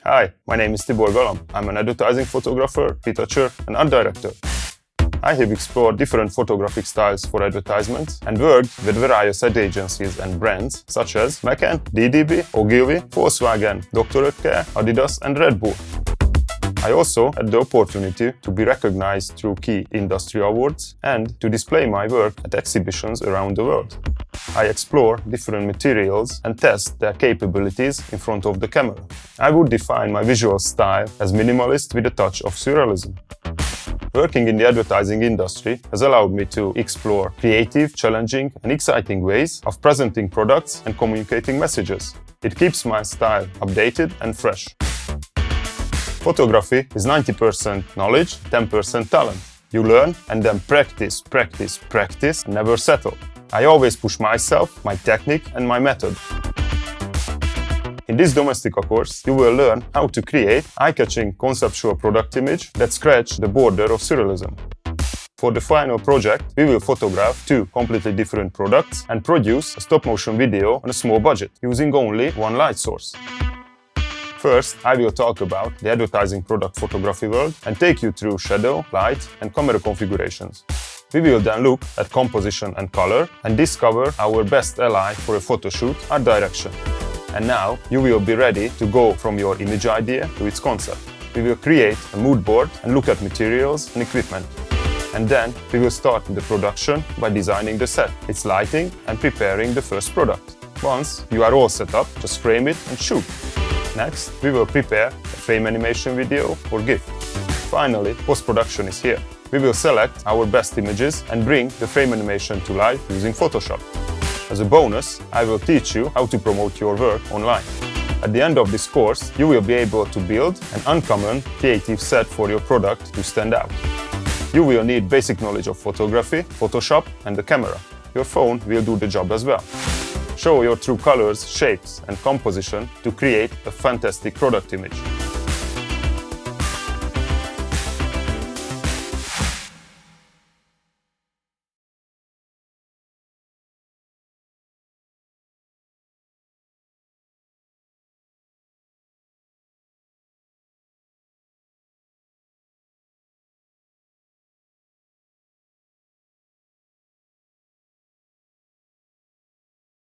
Hi, my name is Tibor Galam. I'm an advertising photographer, retoucher, and art director. I have explored different photographic styles for advertisements and worked with various ad agencies and brands such as McCann, DDB, Ogilvy, Volkswagen, Dr. Oetker, Adidas, and Red Bull. I also had the opportunity to be recognized through key industry awards and to display my work at exhibitions around the world. I explore different materials and test their capabilities in front of the camera. I would define my visual style as minimalist with a touch of surrealism. Working in the advertising industry has allowed me to explore creative, challenging, and exciting ways of presenting products and communicating messages. It keeps my style updated and fresh. Photography is 90% knowledge, 10% talent. You learn and then practice, practice, practice, and never settle. I always push myself, my technique, and my method. In this Domestika course, you will learn how to create eye-catching conceptual product image that scratch the border of surrealism. For the final project, we will photograph two completely different products and produce a stop-motion video on a small budget, using only one light source. First, I will talk about the advertising product photography world and take you through shadow, light, and camera configurations. We will then look at composition and color and discover our best ally for a photo shoot, art direction. And now you will be ready to go from your image idea to its concept. We will create a mood board and look at materials and equipment. And then we will start the production by designing the set, its lighting, and preparing the first product. Once you are all set up, just frame it and shoot. Next, we will prepare a frame animation video or GIF. Finally, post-production is here. We will select our best images and bring the frame animation to life using Photoshop. As a bonus, I will teach you how to promote your work online. At the end of this course, you will be able to build an uncommon, creative set for your product to stand out. You will need basic knowledge of photography, Photoshop, and the camera. Your phone will do the job as well. Show your true colors, shapes, and composition to create a fantastic product image.